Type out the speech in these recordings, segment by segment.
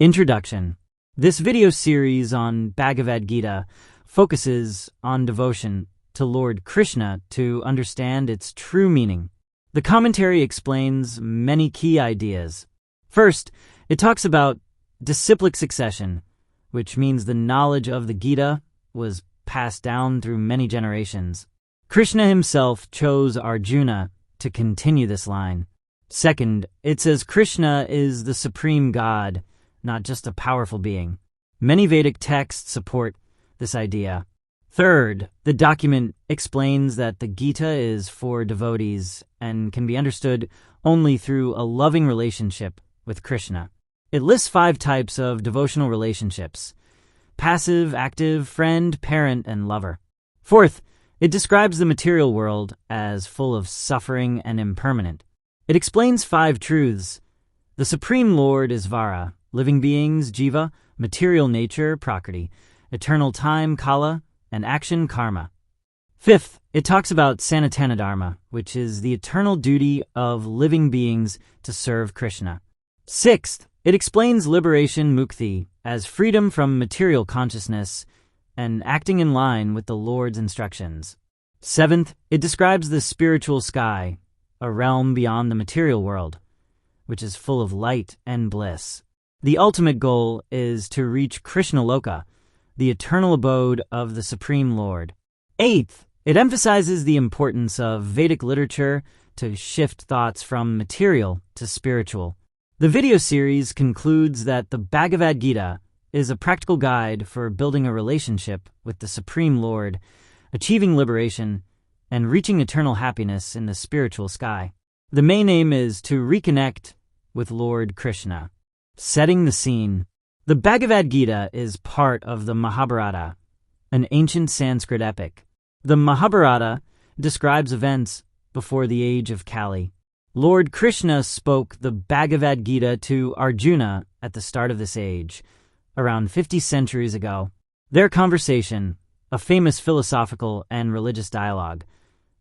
Introduction. This video series on Bhagavad Gita focuses on devotion to Lord Krishna to understand its true meaning. The commentary explains many key ideas. First, it talks about disciplic succession, which means the knowledge of the Gita was passed down through many generations. Krishna himself chose Arjuna to continue this line. Second, it says Krishna is the supreme God, not just a powerful being. Many Vedic texts support this idea. Third, the document explains that the Gita is for devotees and can be understood only through a loving relationship with Krishna. It lists 5 types of devotional relationships: passive, active, friend, parent, and lover. Fourth, it describes the material world as full of suffering and impermanent. It explains 5 truths. The Supreme Lord is Vara, living beings, Jiva, material nature, Prakriti, eternal time, Kala, and action, Karma. Fifth, it talks about Sanatana Dharma, which is the eternal duty of living beings to serve Krishna. Sixth, it explains liberation, Mukti, as freedom from material consciousness and acting in line with the Lord's instructions. Seventh, it describes the spiritual sky, a realm beyond the material world, which is full of light and bliss. The ultimate goal is to reach Krishna Loka, the eternal abode of the Supreme Lord. Eighth, it emphasizes the importance of Vedic literature to shift thoughts from material to spiritual. The video series concludes that the Bhagavad Gita is a practical guide for building a relationship with the Supreme Lord, achieving liberation, and reaching eternal happiness in the spiritual sky. The main aim is to reconnect with Lord Krishna. Setting the scene. The Bhagavad Gita is part of the Mahabharata, an ancient Sanskrit epic. The Mahabharata describes events before the age of Kali. Lord Krishna spoke the Bhagavad Gita to Arjuna at the start of this age, around 50 centuries ago. Their conversation, a famous philosophical and religious dialogue,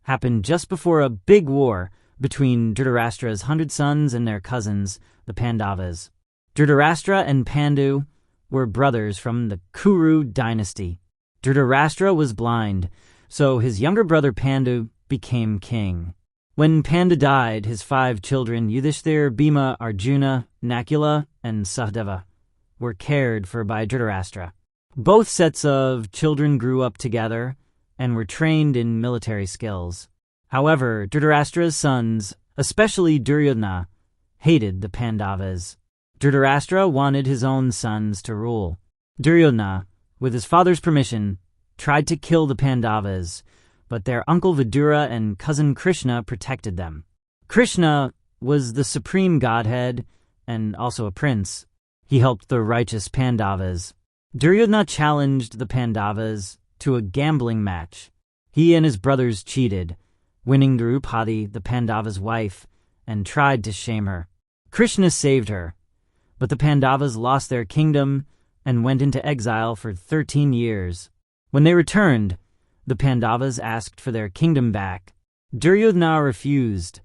happened just before a big war between Dhritarashtra's 100 sons and their cousins, the Pandavas. Dhritarashtra and Pandu were brothers from the Kuru dynasty. Dhritarashtra was blind, so his younger brother Pandu became king. When Pandu died, his 5 children, Yudhishthir, Bhima, Arjuna, Nakula, and Sahadeva, were cared for by Dhritarashtra. Both sets of children grew up together and were trained in military skills. However, Dhritarashtra's sons, especially Duryodhana, hated the Pandavas. Dhritarashtra wanted his own sons to rule. Duryodhana, with his father's permission, tried to kill the Pandavas, but their uncle Vidura and cousin Krishna protected them. Krishna was the supreme godhead and also a prince. He helped the righteous Pandavas. Duryodhana challenged the Pandavas to a gambling match. He and his brothers cheated, winning Draupadi, the Pandava's wife, and tried to shame her. Krishna saved her, but the Pandavas lost their kingdom and went into exile for 13 years. When they returned, the Pandavas asked for their kingdom back. Duryodhana refused,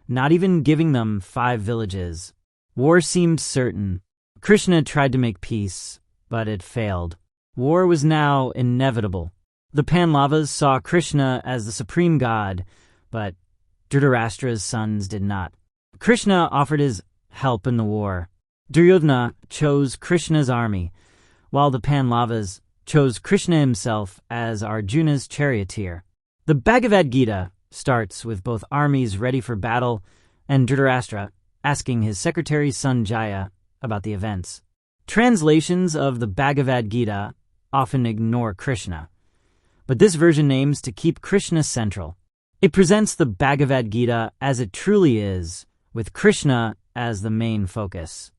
not even giving them 5 villages. War seemed certain. Krishna tried to make peace, but it failed. War was now inevitable. The Pandavas saw Krishna as the supreme god, but Dhritarashtra's sons did not. Krishna offered his help in the war. Duryodhana chose Krishna's army, while the Pandavas chose Krishna himself as Arjuna's charioteer. The Bhagavad Gita starts with both armies ready for battle and Dhritarashtra asking his secretary Sanjaya about the events. Translations of the Bhagavad Gita often ignore Krishna, but this version aims to keep Krishna central. It presents the Bhagavad Gita as it truly is, with Krishna as the main focus.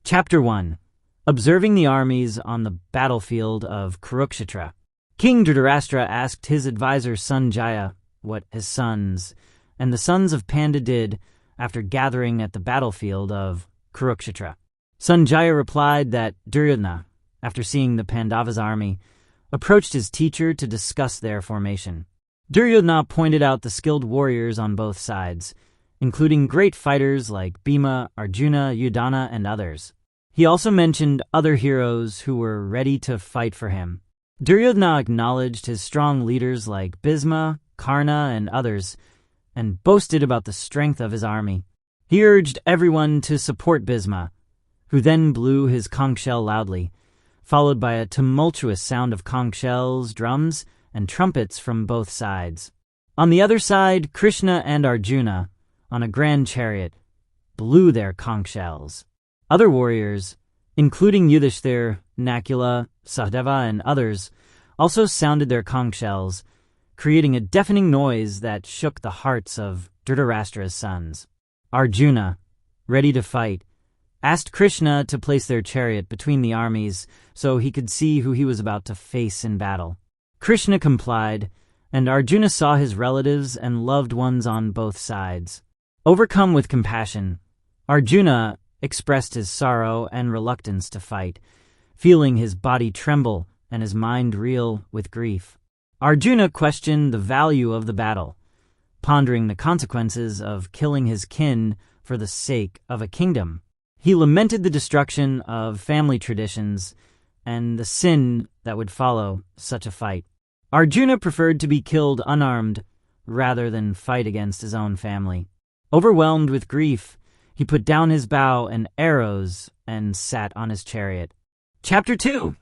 Chapter 1. Observing the armies on the battlefield of Kurukshetra. King Dhritarashtra asked his advisor Sanjaya what his sons and the sons of Pandu did after gathering at the battlefield of Kurukshetra. Sanjaya replied that Duryodhana, after seeing the Pandavas' army, approached his teacher to discuss their formation. Duryodhana pointed out the skilled warriors on both sides, including great fighters like Bhima, Arjuna, Yudhana, and others. He also mentioned other heroes who were ready to fight for him. Duryodhana acknowledged his strong leaders like Bhisma, Karna, and others, and boasted about the strength of his army. He urged everyone to support Bhisma, who then blew his conch shell loudly, followed by a tumultuous sound of conch shells, drums, and trumpets from both sides. On the other side, Krishna and Arjuna, on a grand chariot, blew their conch shells. Other warriors, including Yudhishthir, Nakula, Sahadeva, and others, also sounded their conch shells, creating a deafening noise that shook the hearts of Dhritarashtra's sons. Arjuna, ready to fight, asked Krishna to place their chariot between the armies so he could see who he was about to face in battle. Krishna complied, and Arjuna saw his relatives and loved ones on both sides. Overcome with compassion, Arjuna expressed his sorrow and reluctance to fight, feeling his body tremble and his mind reel with grief. Arjuna questioned the value of the battle, pondering the consequences of killing his kin for the sake of a kingdom. He lamented the destruction of family traditions and the sin that would follow such a fight. Arjuna preferred to be killed unarmed rather than fight against his own family. Overwhelmed with grief, he put down his bow and arrows and sat on his chariot. Chapter 2.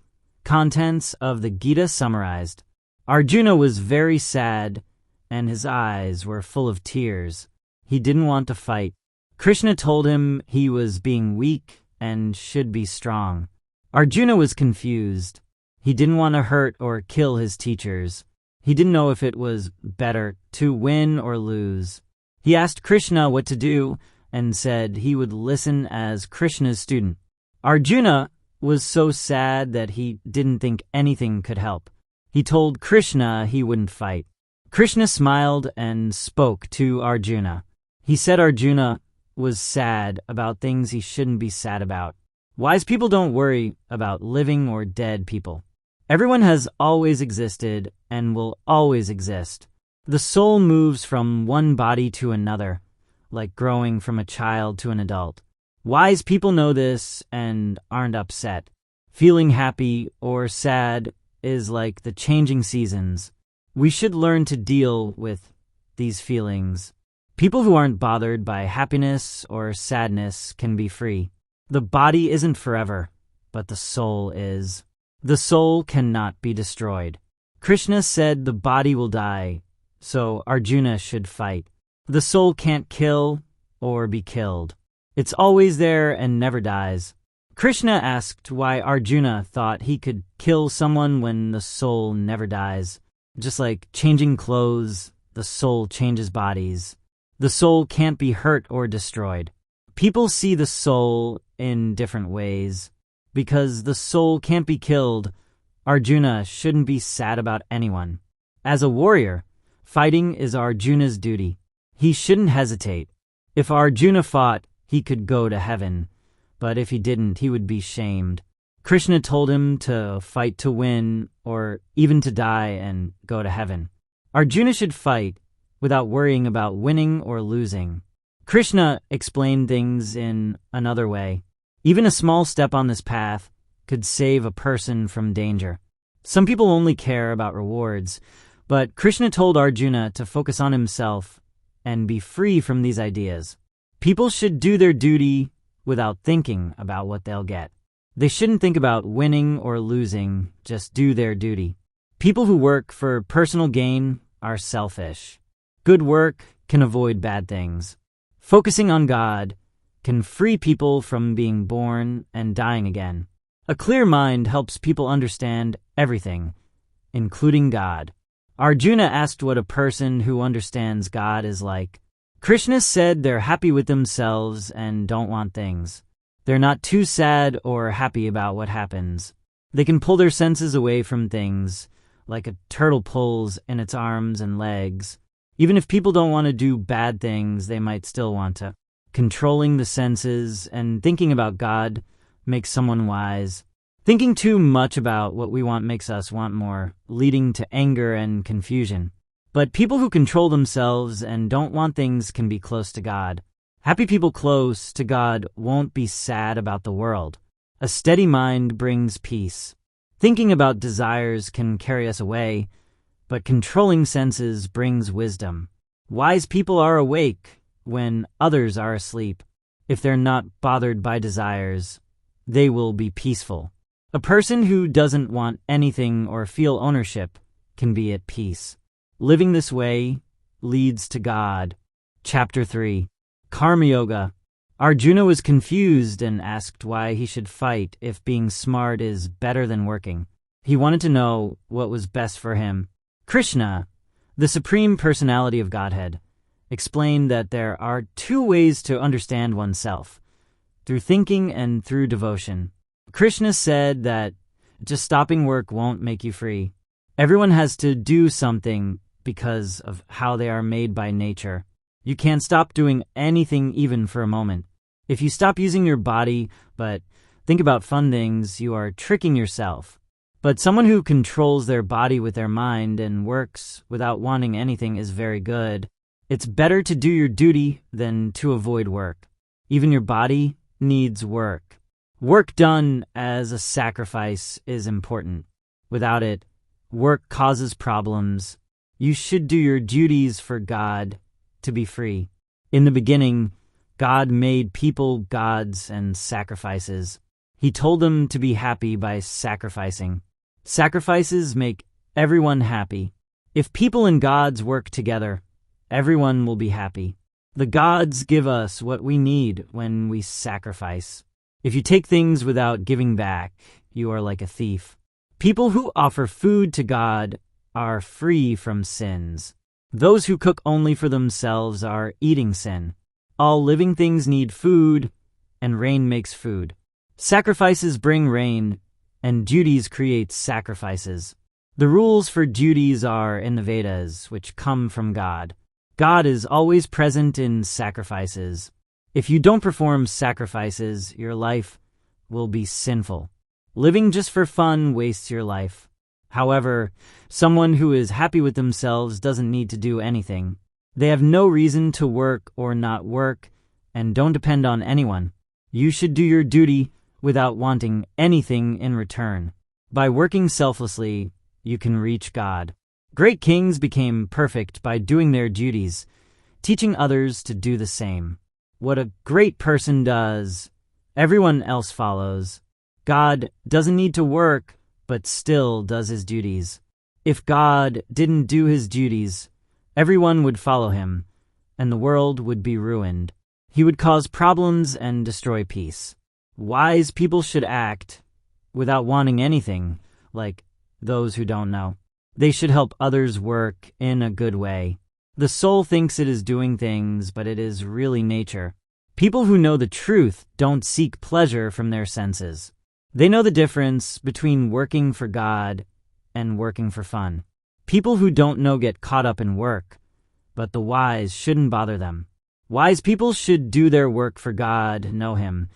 Contents of the Gita summarized. Arjuna was very sad, and his eyes were full of tears. He didn't want to fight. Krishna told him he was being weak and should be strong. Arjuna was confused. He didn't want to hurt or kill his teachers. He didn't know if it was better to win or lose. He asked Krishna what to do and said he would listen as Krishna's student. Arjuna was so sad that he didn't think anything could help. He told Krishna he wouldn't fight. Krishna smiled and spoke to Arjuna. He said Arjuna was sad about things he shouldn't be sad about. Wise people don't worry about living or dead people. Everyone has always existed and will always exist. The soul moves from one body to another, like growing from a child to an adult. Wise people know this and aren't upset. Feeling happy or sad is like the changing seasons. We should learn to deal with these feelings. People who aren't bothered by happiness or sadness can be free. The body isn't forever, but the soul is. The soul cannot be destroyed. Krishna said the body will die, so Arjuna should fight. The soul can't kill or be killed. It's always there and never dies. Krishna asked why Arjuna thought he could kill someone when the soul never dies. Just like changing clothes, the soul changes bodies. The soul can't be hurt or destroyed. People see the soul in different ways. Because the soul can't be killed, Arjuna shouldn't be sad about anyone. As a warrior, fighting is Arjuna's duty. He shouldn't hesitate. If Arjuna fought, he could go to heaven. But if he didn't, he would be shamed. Krishna told him to fight to win, or even to die and go to heaven. Arjuna should fight without worrying about winning or losing. Krishna explained things in another way. Even a small step on this path could save a person from danger. Some people only care about rewards, but Krishna told Arjuna to focus on himself and be free from these ideas. People should do their duty without thinking about what they'll get. They shouldn't think about winning or losing, just do their duty. People who work for personal gain are selfish. Good work can avoid bad things. Focusing on God can free people from being born and dying again. A clear mind helps people understand everything, including God. Arjuna asked what a person who understands God is like. Krishna said they're happy with themselves and don't want things. They're not too sad or happy about what happens. They can pull their senses away from things, like a turtle pulls in its arms and legs. Even if people don't want to do bad things, they might still want to. Controlling the senses and thinking about God makes someone wise. Thinking too much about what we want makes us want more, leading to anger and confusion. But people who control themselves and don't want things can be close to God. Happy people close to God won't be sad about the world. A steady mind brings peace. Thinking about desires can carry us away, but controlling senses brings wisdom. Wise people are awake when others are asleep. If they're not bothered by desires, they will be peaceful. A person who doesn't want anything or feel ownership can be at peace. Living this way leads to God. Chapter 3. Karma Yoga. Arjuna was confused and asked why he should fight if being smart is better than working. He wanted to know what was best for him. Krishna, the Supreme Personality of Godhead, explained that there are two ways to understand oneself, through thinking and through devotion. Krishna said that just stopping work won't make you free. Everyone has to do something because of how they are made by nature. You can't stop doing anything even for a moment. If you stop using your body but think about fun things, you are tricking yourself. But someone who controls their body with their mind and works without wanting anything is very good. It's better to do your duty than to avoid work. Even your body needs work. Work done as a sacrifice is important. Without it, work causes problems. You should do your duties for God to be free. In the beginning, God made people gods and sacrifices. He told them to be happy by sacrificing. Sacrifices make everyone happy. If people and gods work together, everyone will be happy. The gods give us what we need when we sacrifice. If you take things without giving back, you are like a thief. People who offer food to God are free from sins. Those who cook only for themselves are eating sin. All living things need food, and rain makes food. Sacrifices bring rain, and duties create sacrifices. The rules for duties are in the Vedas, which come from God. God is always present in sacrifices. If you don't perform sacrifices, your life will be sinful. Living just for fun wastes your life. However, someone who is happy with themselves doesn't need to do anything. They have no reason to work or not work, and don't depend on anyone. You should do your duty without wanting anything in return. By working selflessly, you can reach God. Great kings became perfect by doing their duties, teaching others to do the same. What a great person does, everyone else follows. God doesn't need to work, but still does his duties. If God didn't do his duties, everyone would follow him, and the world would be ruined. He would cause problems and destroy peace. Wise people should act without wanting anything, like those who don't know. They should help others work in a good way. The soul thinks it is doing things, but it is really nature. People who know the truth don't seek pleasure from their senses. They know the difference between working for God and working for fun. People who don't know get caught up in work, but the wise shouldn't bother them. Wise people should do their work for God, know him,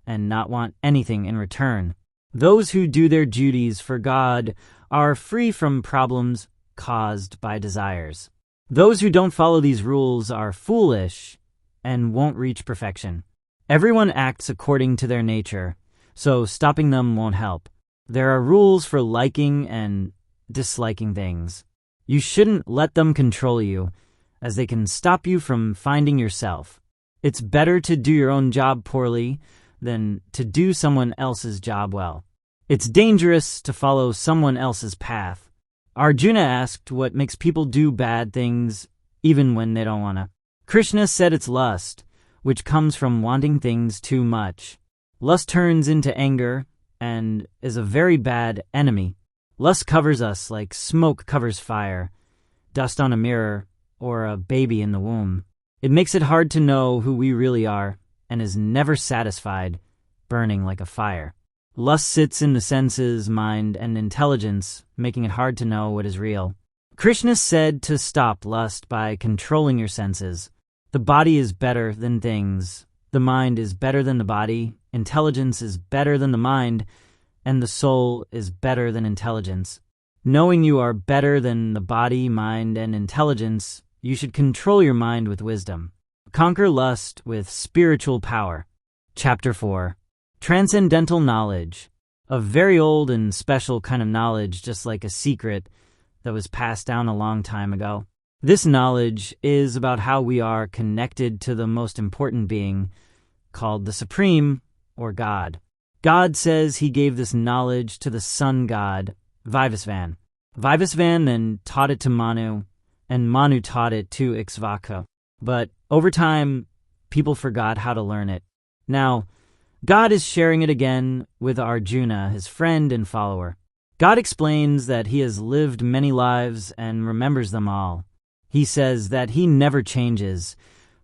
and not want anything in return. Those who do their duties for God are free from problems caused by desires. Those who don't follow these rules are foolish and won't reach perfection. Everyone acts according to their nature, so stopping them won't help. There are rules for liking and disliking things. You shouldn't let them control you, as they can stop you from finding yourself. It's better to do your own job poorly than to do someone else's job well. It's dangerous to follow someone else's path. Arjuna asked what makes people do bad things even when they don't want to. Krishna said it's lust, which comes from wanting things too much. Lust turns into anger and is a very bad enemy. Lust covers us like smoke covers fire, dust on a mirror, or a baby in the womb. It makes it hard to know who we really are and is never satisfied, burning like a fire. Lust sits in the senses, mind, and intelligence, making it hard to know what is real. Krishna said to stop lust by controlling your senses. The body is better than things. The mind is better than the body. Intelligence is better than the mind. And the soul is better than intelligence. Knowing you are better than the body, mind, and intelligence, you should control your mind with wisdom. Conquer lust with spiritual power. Chapter 4. Transcendental knowledge, a very old and special kind of knowledge, just like a secret that was passed down a long time ago. This knowledge is about how we are connected to the most important being, called the Supreme, or God. God says he gave this knowledge to the sun god, Vivasvan. Vivasvan then taught it to Manu, and Manu taught it to Ikshvaku. But over time, people forgot how to learn it. Now, God is sharing it again with Arjuna, his friend and follower. God explains that he has lived many lives and remembers them all. He says that he never changes,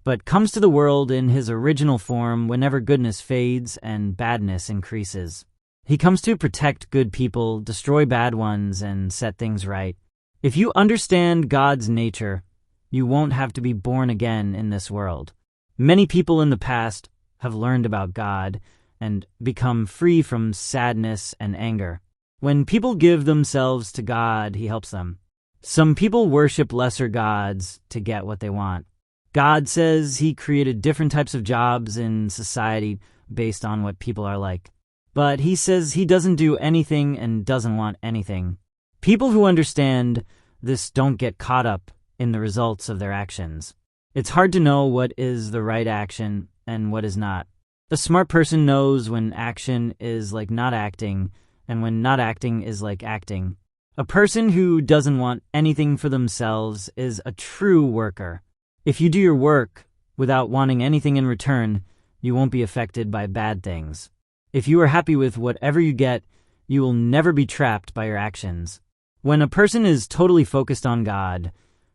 but comes to the world in his original form whenever goodness fades and badness increases. He comes to protect good people, destroy bad ones, and set things right. If you understand God's nature, you won't have to be born again in this world. Many people in the past have learned about God and become free from sadness and anger. When people give themselves to God, he helps them. Some people worship lesser gods to get what they want. God says he created different types of jobs in society based on what people are like. But he says he doesn't do anything and doesn't want anything. People who understand this don't get caught up in the results of their actions. It's hard to know what is the right action and what is not. A smart person knows when action is like not acting and when not acting is like acting. A person who doesn't want anything for themselves is a true worker. If you do your work without wanting anything in return, you won't be affected by bad things. If you are happy with whatever you get, you will never be trapped by your actions. When a person is totally focused on God,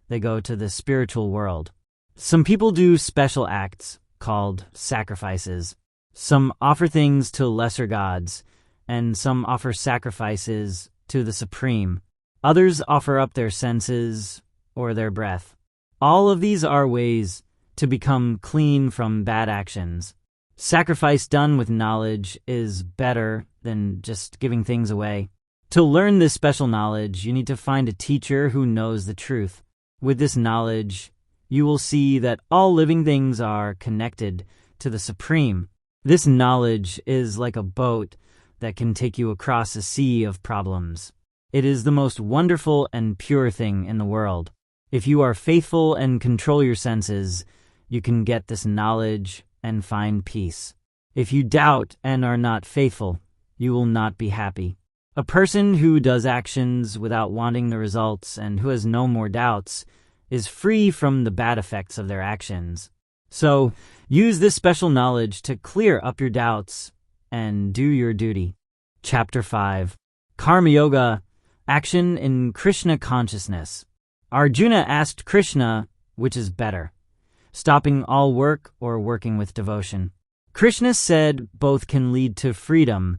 they go to the spiritual world. Some people do special acts called sacrifices. Some offer things to lesser gods, and some offer sacrifices to the Supreme. Others offer up their senses or their breath. All of these are ways to become clean from bad actions. Sacrifice done with knowledge is better than just giving things away. To learn this special knowledge, you need to find a teacher who knows the truth. With this knowledge, you will see that all living things are connected to the Supreme. This knowledge is like a boat that can take you across a sea of problems. It is the most wonderful and pure thing in the world. If you are faithful and control your senses, you can get this knowledge and find peace. If you doubt and are not faithful, you will not be happy. A person who does actions without wanting the results and who has no more doubts is free from the bad effects of their actions. So, use this special knowledge to clear up your doubts and do your duty. Chapter 5. Karma Yoga, Action in Krishna Consciousness. Arjuna asked Krishna, which is better, stopping all work or working with devotion? Krishna said both can lead to freedom,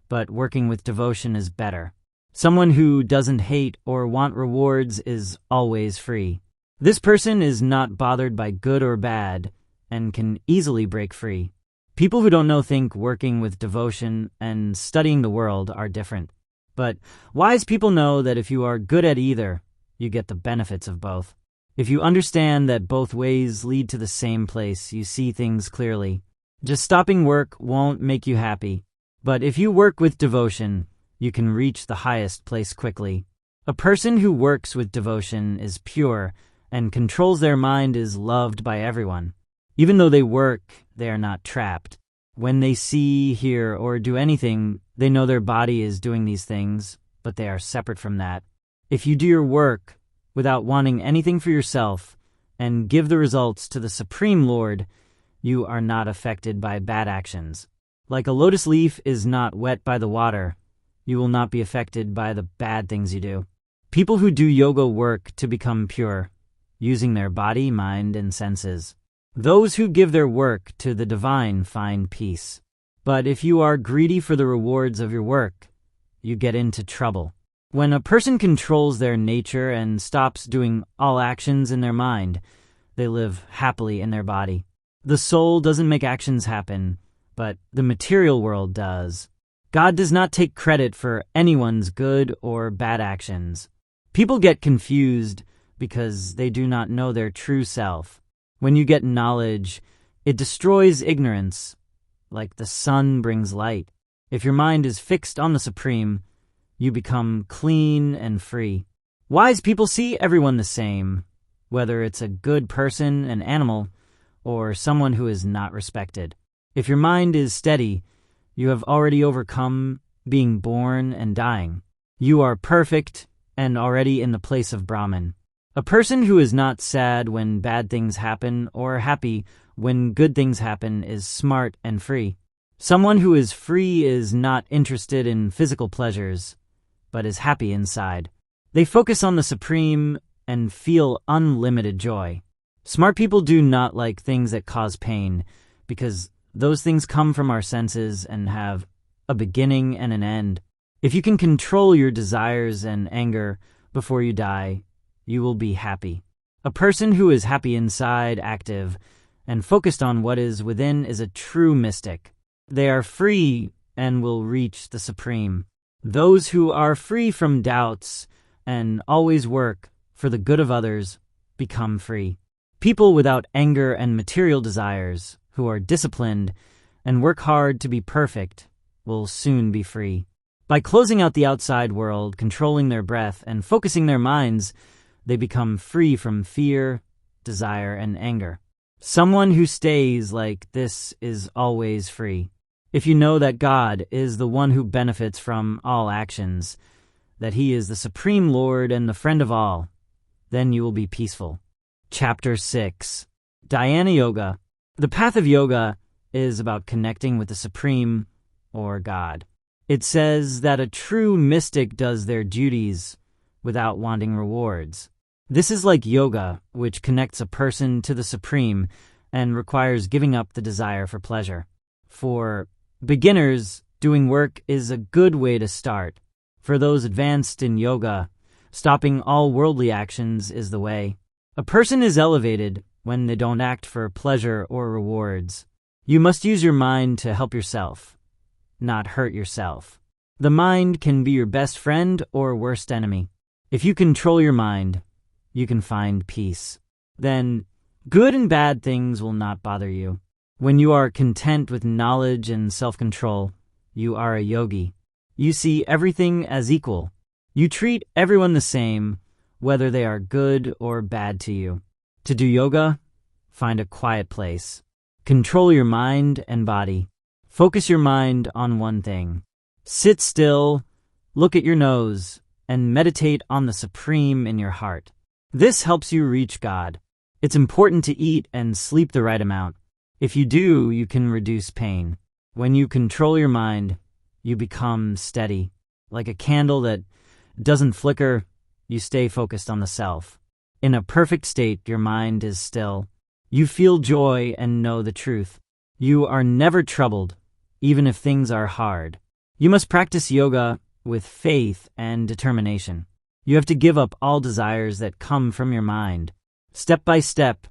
but working with devotion is better. Someone who doesn't hate or want rewards is always free. This person is not bothered by good or bad and can easily break free. People who don't know think working with devotion and studying the world are different. But wise people know that if you are good at either, you get the benefits of both. If you understand that both ways lead to the same place, you see things clearly. Just stopping work won't make you happy. But if you work with devotion, you can reach the highest place quickly. A person who works with devotion is pure and controls their mind is loved by everyone. Even though they work, they are not trapped. When they see, hear, or do anything, they know their body is doing these things, but they are separate from that. If you do your work without wanting anything for yourself and give the results to the Supreme Lord, you are not affected by bad actions. Like a lotus leaf is not wet by the water, you will not be affected by the bad things you do. People who do yoga work to become pure, using their body, mind, and senses. Those who give their work to the divine find peace. But if you are greedy for the rewards of your work, you get into trouble. When a person controls their nature and stops doing all actions in their mind, they live happily in their body. The soul doesn't make actions happen, but the material world does. God does not take credit for anyone's good or bad actions. People get confused because they do not know their true self. When you get knowledge, it destroys ignorance, like the sun brings light. If your mind is fixed on the Supreme, you become clean and free. Wise people see everyone the same, whether it's a good person, an animal, or someone who is not respected. If your mind is steady, you have already overcome being born and dying. You are perfect and already in the place of Brahman. A person who is not sad when bad things happen or happy when good things happen is smart and free. Someone who is free is not interested in physical pleasures, but is happy inside. They focus on the Supreme and feel unlimited joy. Smart people do not like things that cause pain, because those things come from our senses and have a beginning and an end. If you can control your desires and anger before you die, you will be happy. A person who is happy inside, active, and focused on what is within is a true mystic. They are free and will reach the Supreme. Those who are free from doubts and always work for the good of others become free. People without anger and material desires, who are disciplined and work hard to be perfect, will soon be free. By closing out the outside world, controlling their breath, and focusing their minds, they become free from fear, desire, and anger. Someone who stays like this is always free. If you know that God is the one who benefits from all actions, that He is the Supreme Lord and the friend of all, then you will be peaceful. Chapter 6. Dhyana Yoga. The path of yoga is about connecting with the Supreme, or God. It says that a true mystic does their duties without wanting rewards. This is like yoga, which connects a person to the Supreme and requires giving up the desire for pleasure. For beginners, doing work is a good way to start. For those advanced in yoga, stopping all worldly actions is the way. A person is elevated when they don't act for pleasure or rewards. You must use your mind to help yourself, not hurt yourself. The mind can be your best friend or worst enemy. If you control your mind, you can find peace. Then good and bad things will not bother you. When you are content with knowledge and self-control, you are a yogi. You see everything as equal. You treat everyone the same, whether they are good or bad to you. To do yoga, find a quiet place. Control your mind and body. Focus your mind on one thing. Sit still, look at your nose, and meditate on the Supreme in your heart. This helps you reach God. It's important to eat and sleep the right amount. If you do, you can reduce pain. When you control your mind, you become steady. Like a candle that doesn't flicker, you stay focused on the self. In a perfect state, your mind is still. You feel joy and know the truth. You are never troubled, even if things are hard. You must practice yoga with faith and determination. You have to give up all desires that come from your mind. Step by step,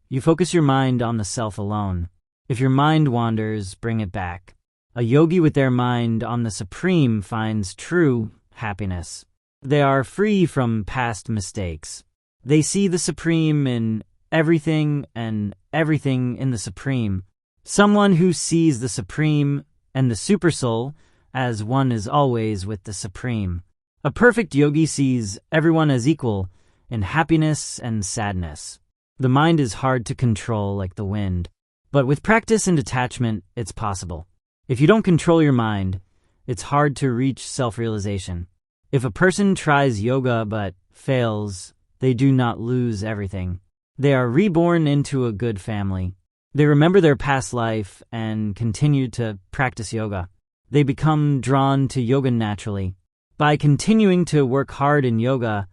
you focus your mind on the self alone. If your mind wanders, bring it back. A yogi with their mind on the Supreme finds true happiness. They are free from past mistakes. They see the Supreme in everything and everything in the Supreme. Someone who sees the Supreme and the Supersoul as one is always with the Supreme. A perfect yogi sees everyone as equal in happiness and sadness. The mind is hard to control like the wind, but with practice and detachment, it's possible. If you don't control your mind, it's hard to reach self-realization. If a person tries yoga but fails, they do not lose everything. They are reborn into a good family. They remember their past life and continue to practice yoga. They become drawn to yoga naturally. By continuing to work hard in yoga,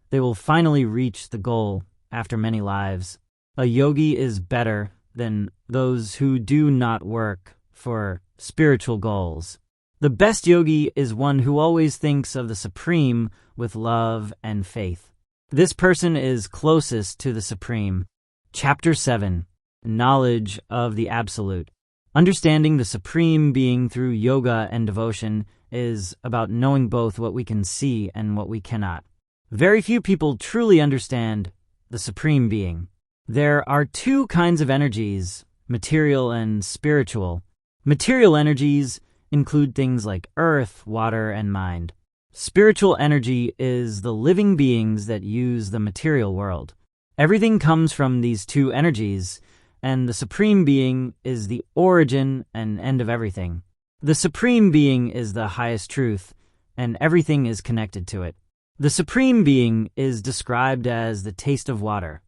they will finally reach the goal after many lives. A yogi is better than those who do not work for spiritual goals. The best yogi is one who always thinks of the Supreme with love and faith. This person is closest to the Supreme. Chapter 7. Knowledge of the Absolute. Understanding the Supreme Being through yoga and devotion is about knowing both what we can see and what we cannot. Very few people truly understand the Supreme Being. There are two kinds of energies, material and spiritual. Material energies include things like earth, water, and mind. Spiritual energy is the living beings that use the material world. Everything comes from these two energies, and the Supreme Being is the origin and end of everything. The Supreme Being is the highest truth, and everything is connected to it. The Supreme Being is described as the taste of water,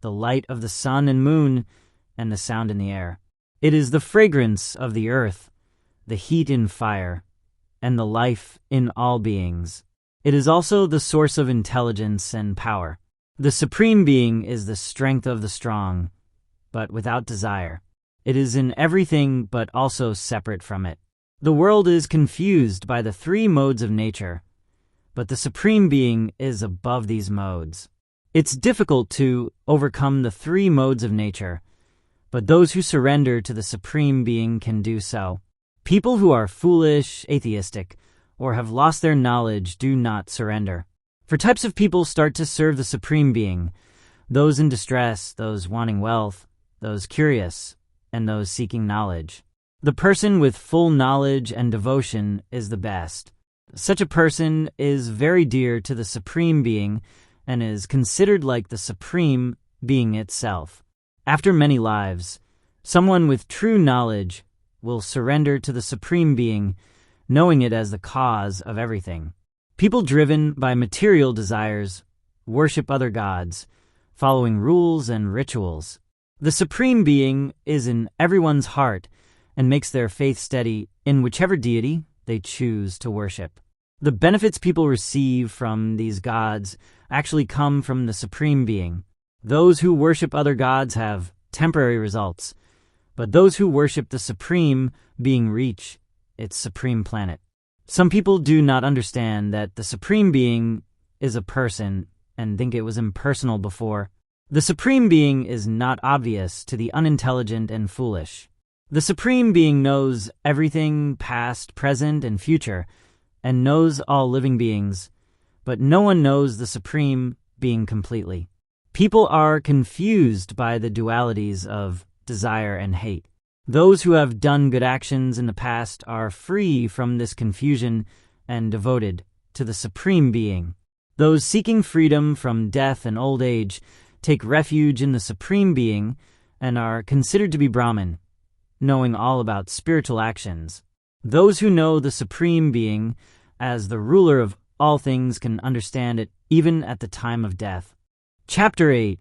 the light of the sun and moon, and the sound in the air. It is the fragrance of the earth, the heat in fire, and the life in all beings. It is also the source of intelligence and power. The Supreme Being is the strength of the strong, but without desire. It is in everything but also separate from it. The world is confused by the three modes of nature, but the Supreme Being is above these modes. It's difficult to overcome the three modes of nature, but those who surrender to the Supreme Being can do so. People who are foolish, atheistic, or have lost their knowledge do not surrender. For types of people start to serve the Supreme Being: those in distress, those wanting wealth, those curious, and those seeking knowledge. The person with full knowledge and devotion is the best. Such a person is very dear to the Supreme Being and is considered like the Supreme Being itself. After many lives, someone with true knowledge will surrender to the Supreme Being, knowing it as the cause of everything. People driven by material desires worship other gods, following rules and rituals. The Supreme Being is in everyone's heart and makes their faith steady in whichever deity they choose to worship. The benefits people receive from these gods actually come from the Supreme Being. Those who worship other gods have temporary results, but those who worship the Supreme Being reach its supreme planet. Some people do not understand that the Supreme Being is a person and think it was impersonal before. The Supreme Being is not obvious to the unintelligent and foolish. The Supreme Being knows everything, past, present, and future, and knows all living beings, but no one knows the Supreme Being completely. People are confused by the dualities of desire and hate. Those who have done good actions in the past are free from this confusion and devoted to the Supreme Being. Those seeking freedom from death and old age take refuge in the Supreme Being and are considered to be Brahmin, knowing all about spiritual actions. Those who know the Supreme Being as the ruler of all things can understand it even at the time of death. Chapter 8.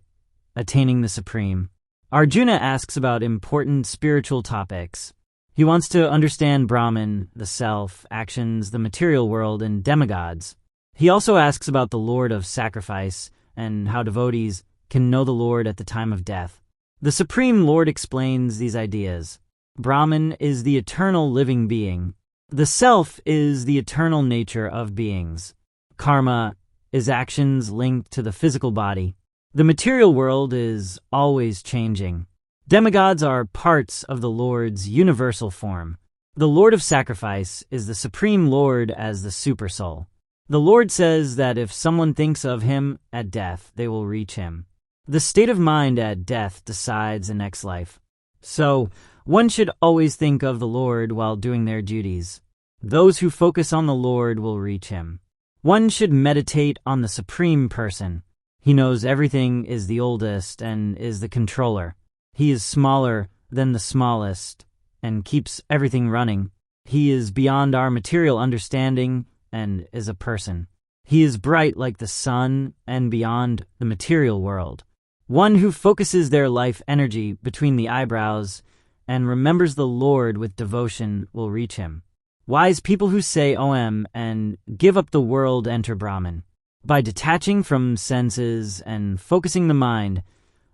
Attaining the Supreme. Arjuna asks about important spiritual topics. He wants to understand Brahman, the self, actions, the material world, and demigods. He also asks about the Lord of Sacrifice and how devotees can know the Lord at the time of death. The Supreme Lord explains these ideas. Brahman is the eternal living being. The self is the eternal nature of beings. Karma is actions linked to the physical body. The material world is always changing. Demigods are parts of the Lord's universal form. The Lord of Sacrifice is the Supreme Lord as the Supersoul. The Lord says that if someone thinks of him at death, they will reach him. The state of mind at death decides the next life. So, one should always think of the Lord while doing their duties. Those who focus on the Lord will reach him. One should meditate on the Supreme Person. He knows everything is the oldest and is the controller. He is smaller than the smallest and keeps everything running. He is beyond our material understanding and is a person. He is bright like the sun and beyond the material world. One who focuses their life energy between the eyebrows and remembers the Lord with devotion will reach him. Wise people who say Om and give up the world enter Brahman. By detaching from senses and focusing the mind,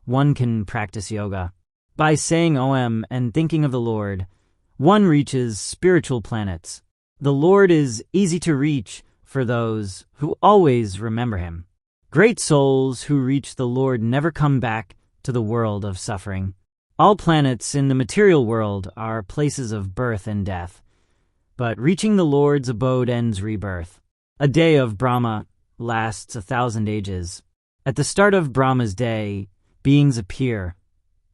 one can practice yoga. By saying Om and thinking of the Lord, one reaches spiritual planets. The Lord is easy to reach for those who always remember him. Great souls who reach the Lord never come back to the world of suffering. All planets in the material world are places of birth and death, but reaching the Lord's abode ends rebirth. A day of Brahma lasts 1,000 ages. At the start of Brahma's day, beings appear,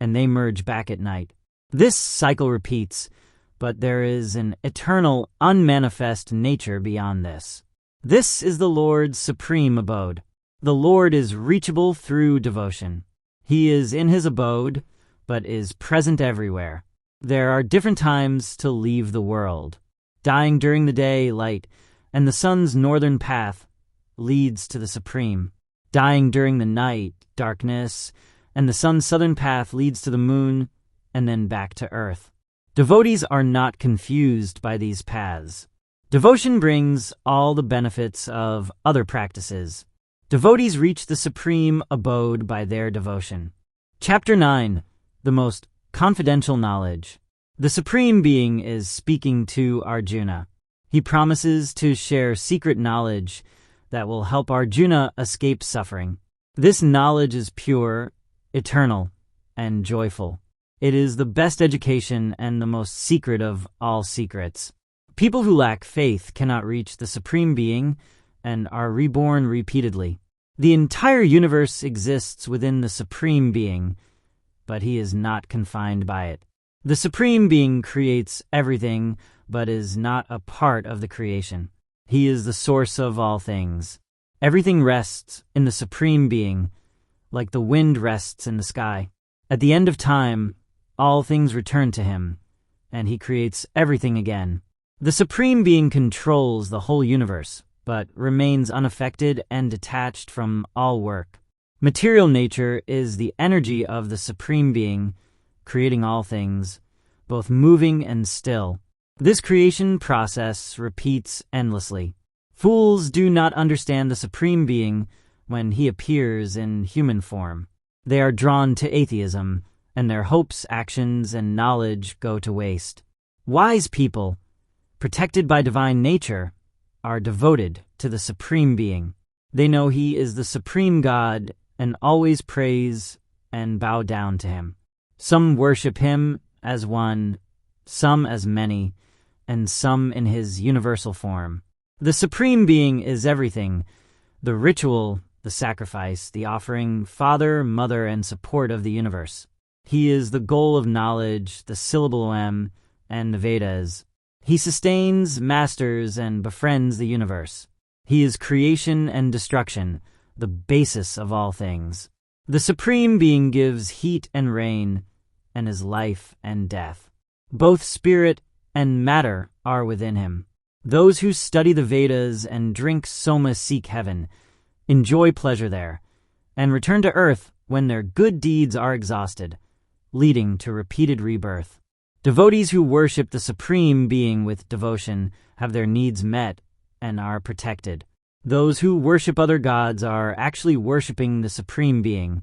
and they merge back at night. This cycle repeats, but there is an eternal, unmanifest nature beyond this. This is the Lord's supreme abode. The Lord is reachable through devotion. He is in his abode, but is present everywhere. There are different times to leave the world. Dying during the day, light, and the sun's northern path leads to the supreme. Dying during the night, darkness, and the sun's southern path leads to the moon, and then back to earth. Devotees are not confused by these paths. Devotion brings all the benefits of other practices. Devotees reach the supreme abode by their devotion. Chapter 9. The most confidential knowledge. The Supreme Being is speaking to Arjuna. He promises to share secret knowledge that will help Arjuna escape suffering. This knowledge is pure, eternal, and joyful. It is the best education and the most secret of all secrets. People who lack faith cannot reach the Supreme Being and are reborn repeatedly. The entire universe exists within the Supreme Being, but he is not confined by it. The Supreme Being creates everything, but is not a part of the creation. He is the source of all things. Everything rests in the Supreme Being, like the wind rests in the sky. At the end of time, all things return to him, and he creates everything again. The Supreme Being controls the whole universe, but remains unaffected and detached from all work. Material nature is the energy of the Supreme Being, creating all things, both moving and still. This creation process repeats endlessly. Fools do not understand the Supreme Being when he appears in human form. They are drawn to atheism, and their hopes, actions, and knowledge go to waste. Wise people, protected by divine nature, are devoted to the Supreme Being. They know he is the Supreme God and always praise and bow down to him. Some worship him as one, some as many, and some in his universal form. The Supreme Being is everything: the ritual, the sacrifice, the offering, father, mother, and support of the universe. He is the goal of knowledge, the syllable M, and the Vedas. He sustains, masters, and befriends the universe. He is creation and destruction, the basis of all things. The Supreme Being gives heat and rain, and is life and death. Both spirit and matter are within him. Those who study the Vedas and drink soma seek heaven, enjoy pleasure there, and return to earth when their good deeds are exhausted, leading to repeated rebirth. Devotees who worship the Supreme Being with devotion have their needs met and are protected. Those who worship other gods are actually worshiping the Supreme Being,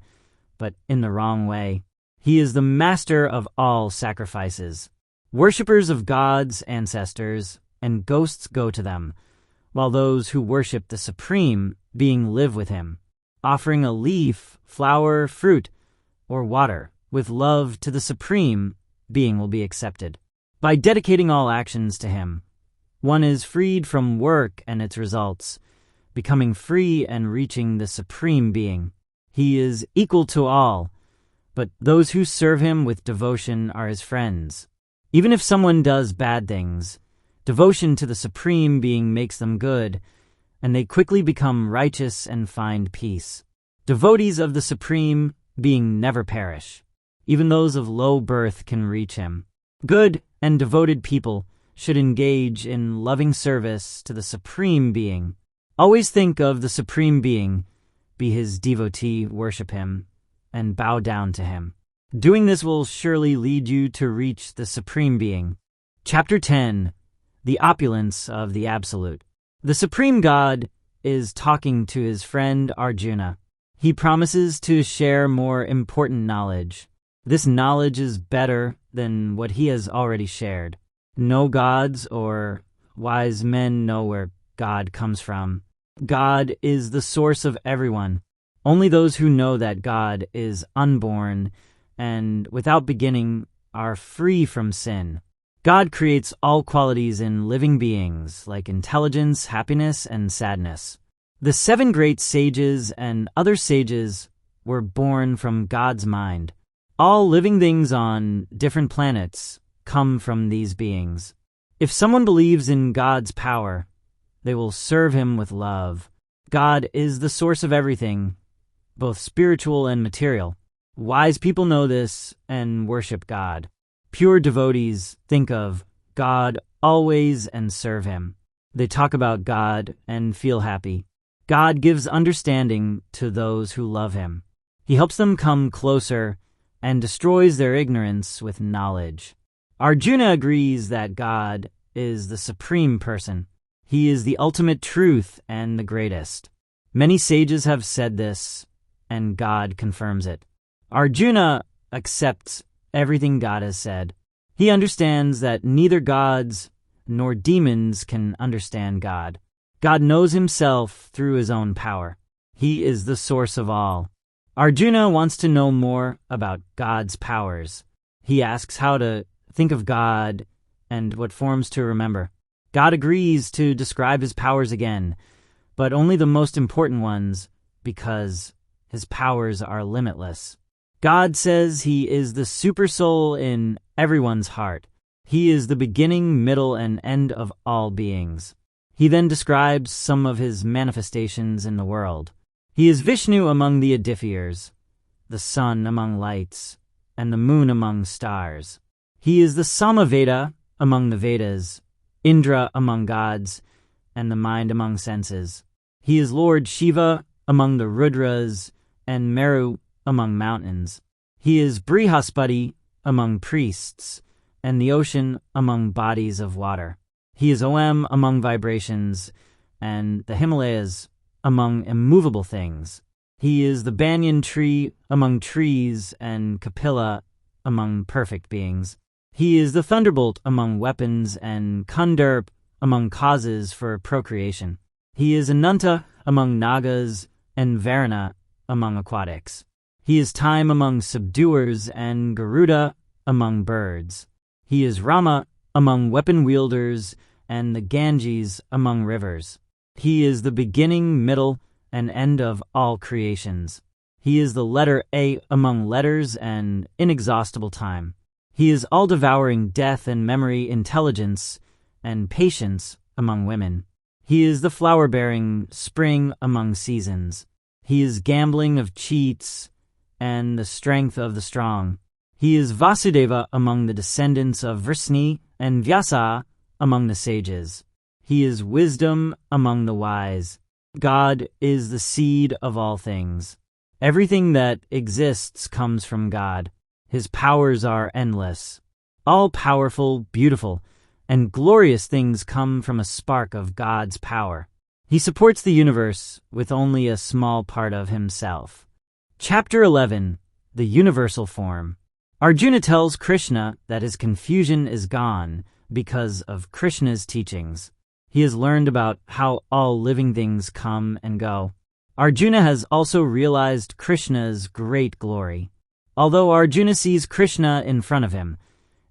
but in the wrong way. He is the master of all sacrifices. Worshippers of gods, ancestors, and ghosts go to them, while those who worship the Supreme Being live with him. Offering a leaf, flower, fruit, or water with love to the Supreme Being will be accepted. By dedicating all actions to him, one is freed from work and its results, becoming free and reaching the Supreme Being. He is equal to all, but those who serve him with devotion are his friends. Even if someone does bad things, devotion to the Supreme Being makes them good, and they quickly become righteous and find peace. Devotees of the Supreme Being never perish. Even those of low birth can reach him. Good and devoted people should engage in loving service to the Supreme Being. Always think of the Supreme Being, be his devotee, worship him, and bow down to him. Doing this will surely lead you to reach the Supreme Being. Chapter 10. The Opulence of the Absolute. The Supreme God is talking to his friend Arjuna. He promises to share more important knowledge. This knowledge is better than what he has already shared. No gods or wise men know where God comes from. God is the source of everyone. Only those who know that God is unborn and without beginning are free from sin. God creates all qualities in living beings, like intelligence, happiness, and sadness. The 7 great sages and other sages were born from God's mind. All living things on different planets come from these beings. If someone believes in God's power, they will serve him with love. God is the source of everything, both spiritual and material. Wise people know this and worship God. Pure devotees think of God always and serve him. They talk about God and feel happy. God gives understanding to those who love him. He helps them come closer and destroys their ignorance with knowledge. Arjuna agrees that God is the supreme person. He is the ultimate truth and the greatest. Many sages have said this, and God confirms it. Arjuna accepts everything God has said. He understands that neither gods nor demons can understand God. God knows himself through his own power. He is the source of all. Arjuna wants to know more about God's powers. He asks how to think of God and what forms to remember. God agrees to describe his powers again, but only the most important ones, because his powers are limitless. God says he is the supersoul in everyone's heart. He is the beginning, middle, and end of all beings. He then describes some of his manifestations in the world. He is Vishnu among the Adithyas, the sun among lights, and the moon among stars. He is the Samaveda among the Vedas, Indra among gods, and the mind among senses. He is Lord Shiva among the Rudras, and Meru among mountains. He is Brihaspati among priests, and the ocean among bodies of water. He is Om among vibrations, and the Himalayas among immovable things. He is the banyan tree among trees, and Kapila among perfect beings. He is the thunderbolt among weapons, and Kundar among causes for procreation. He is Ananta among nagas, and Varuna among aquatics. He is time among subduers, and Garuda among birds. He is Rama among weapon wielders, and the Ganges among rivers. He is the beginning, middle, and end of all creations. He is the letter A among letters and inexhaustible time. He is all-devouring death and memory, intelligence, and patience among women. He is the flower-bearing spring among seasons. He is gambling of cheats and the strength of the strong. He is Vasudeva among the descendants of Vrisni, and Vyasa among the sages. He is wisdom among the wise. God is the seed of all things. Everything that exists comes from God. His powers are endless. All powerful, beautiful, and glorious things come from a spark of God's power. He supports the universe with only a small part of himself. Chapter 11. The Universal Form. Arjuna tells Krishna that his confusion is gone because of Krishna's teachings. He has learned about how all living things come and go. Arjuna has also realized Krishna's great glory. Although Arjuna sees Krishna in front of him,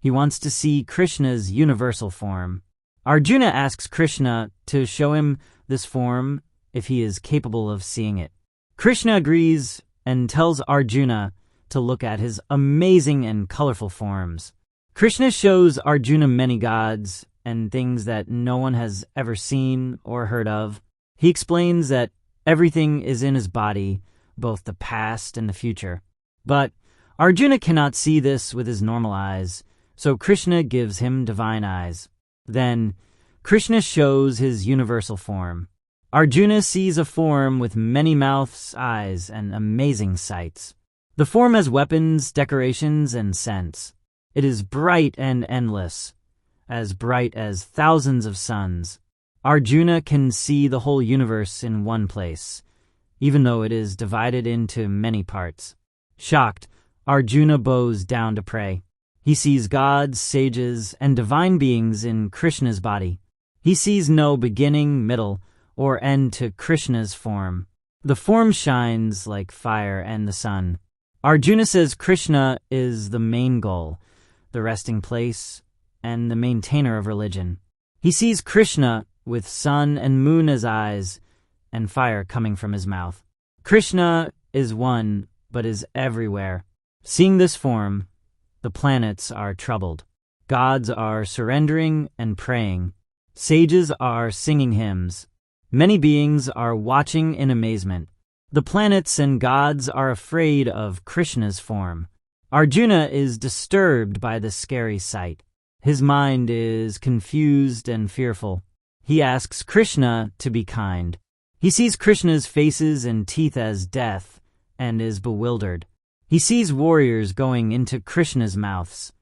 he wants to see Krishna's universal form. Arjuna asks Krishna to show him this form if he is capable of seeing it. Krishna agrees and tells Arjuna to look at his amazing and colorful forms. Krishna shows Arjuna many gods and things that no one has ever seen or heard of. He explains that everything is in his body, both the past and the future. But Arjuna cannot see this with his normal eyes, so Krishna gives him divine eyes. Then Krishna shows his universal form. Arjuna sees a form with many mouths, eyes, and amazing sights. The form has weapons, decorations, and scents. It is bright and endless, as bright as thousands of suns. Arjuna can see the whole universe in one place, even though it is divided into many parts. Shocked, Arjuna bows down to pray. He sees gods, sages, and divine beings in Krishna's body. He sees no beginning, middle, or end to Krishna's form. The form shines like fire and the sun. Arjuna says Krishna is the main goal, the resting place, and the maintainer of religion. He sees Krishna with sun and moon as eyes, and fire coming from his mouth. Krishna is one, but is everywhere. Seeing this form, the planets are troubled. Gods are surrendering and praying. Sages are singing hymns. Many beings are watching in amazement. The planets and gods are afraid of Krishna's form. Arjuna is disturbed by the scary sight. His mind is confused and fearful. He asks Krishna to be kind. He sees Krishna's faces and teeth as death and is bewildered. He sees warriors going into Krishna's mouths,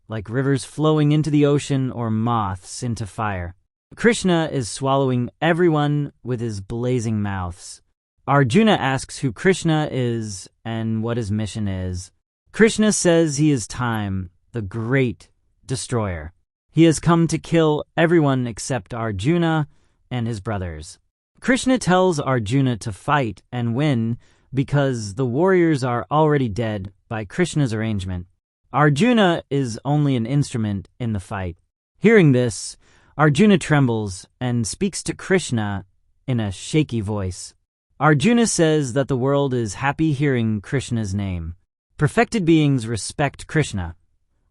like rivers flowing into the ocean or moths into fire. Krishna is swallowing everyone with his blazing mouths. Arjuna asks who Krishna is and what his mission is. Krishna says he is time, the great destroyer. He has come to kill everyone except Arjuna and his brothers. Krishna tells Arjuna to fight and win because the warriors are already dead by Krishna's arrangement. Arjuna is only an instrument in the fight. Hearing this, Arjuna trembles and speaks to Krishna in a shaky voice. Arjuna says that the world is happy hearing Krishna's name. Perfected beings respect Krishna,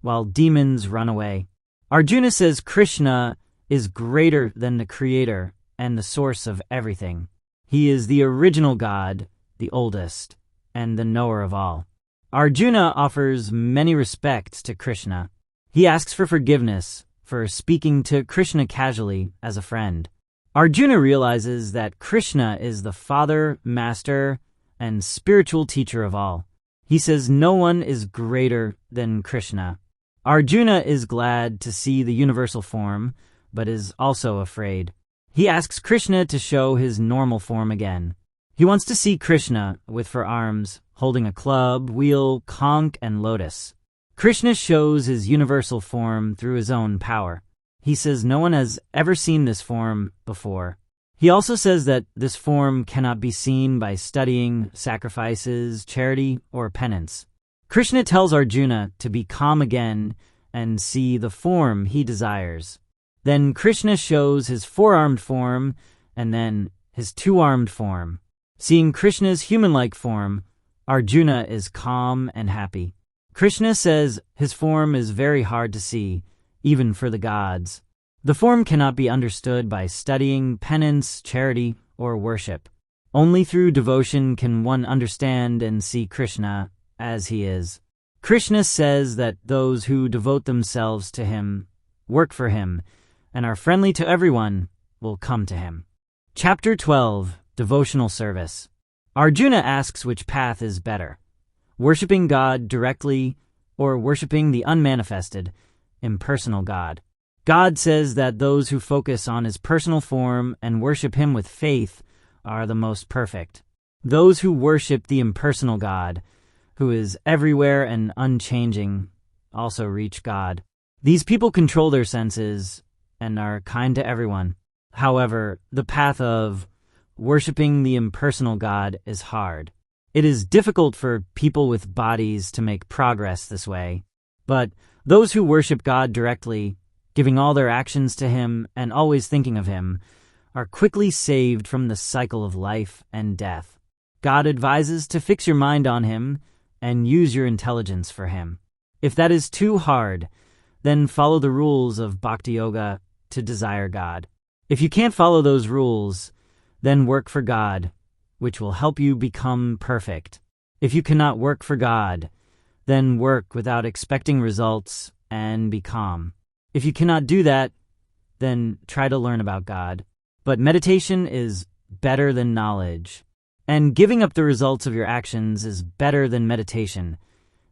while demons run away. Arjuna says Krishna is greater than the creator and the source of everything. He is the original God, the oldest, and the knower of all. Arjuna offers many respects to Krishna. He asks for forgiveness for speaking to Krishna casually as a friend. Arjuna realizes that Krishna is the father, master, and spiritual teacher of all. He says no one is greater than Krishna. Arjuna is glad to see the universal form, but is also afraid. He asks Krishna to show his normal form again. He wants to see Krishna with 4 arms, holding a club, wheel, conch, and lotus. Krishna shows his universal form through his own power. He says no one has ever seen this form before. He also says that this form cannot be seen by studying, sacrifices, charity, or penance. Krishna tells Arjuna to be calm again and see the form he desires. Then Krishna shows his 4-armed form and then his 2-armed form. Seeing Krishna's human-like form, Arjuna is calm and happy. Krishna says his form is very hard to see, even for the gods. The form cannot be understood by studying, penance, charity, or worship. Only through devotion can one understand and see Krishna as he is. Krishna says that those who devote themselves to him, work for him, and are friendly to everyone will come to him. Chapter 12, Devotional Service. Arjuna asks which path is better, worshiping God directly or worshiping the unmanifested, impersonal God. God says that those who focus on his personal form and worship him with faith are the most perfect. Those who worship the impersonal God, who is everywhere and unchanging, also reach God. These people control their senses and are kind to everyone. However, the path of worshiping the impersonal God is hard. It is difficult for people with bodies to make progress this way. But those who worship God directly, giving all their actions to him and always thinking of him, are quickly saved from the cycle of life and death. God advises to fix your mind on him and use your intelligence for him. If that is too hard, then follow the rules of Bhakti Yoga to desire God. If you can't follow those rules, then work for God, which will help you become perfect. If you cannot work for God, then work without expecting results and be calm. If you cannot do that, then try to learn about God. But meditation is better than knowledge. And giving up the results of your actions is better than meditation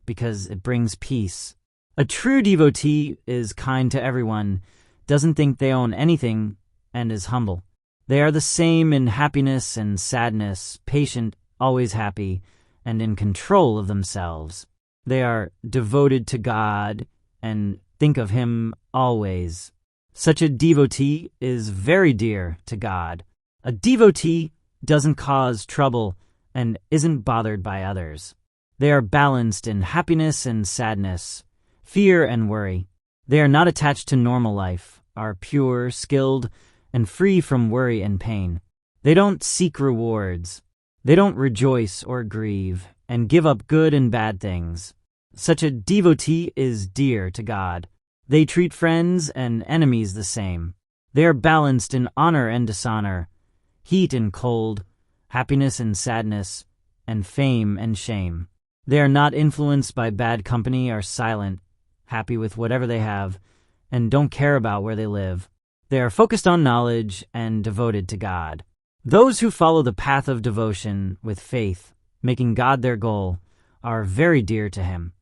because it brings peace. A true devotee is kind to everyone, doesn't think they own anything, and is humble. They are the same in happiness and sadness, patient, always happy, and in control of themselves. They are devoted to God and think of him always. Such a devotee is very dear to God. A devotee doesn't cause trouble and isn't bothered by others. They are balanced in happiness and sadness, fear and worry. They are not attached to normal life, are pure, skilled, and free from worry and pain. They don't seek rewards. They don't rejoice or grieve and give up good and bad things. Such a devotee is dear to God. They treat friends and enemies the same. They are balanced in honor and dishonor, heat and cold, happiness and sadness, and fame and shame. They are not influenced by bad company, are silent, happy with whatever they have, and don't care about where they live. They are focused on knowledge and devoted to God. Those who follow the path of devotion with faith, making God their goal, are very dear to him.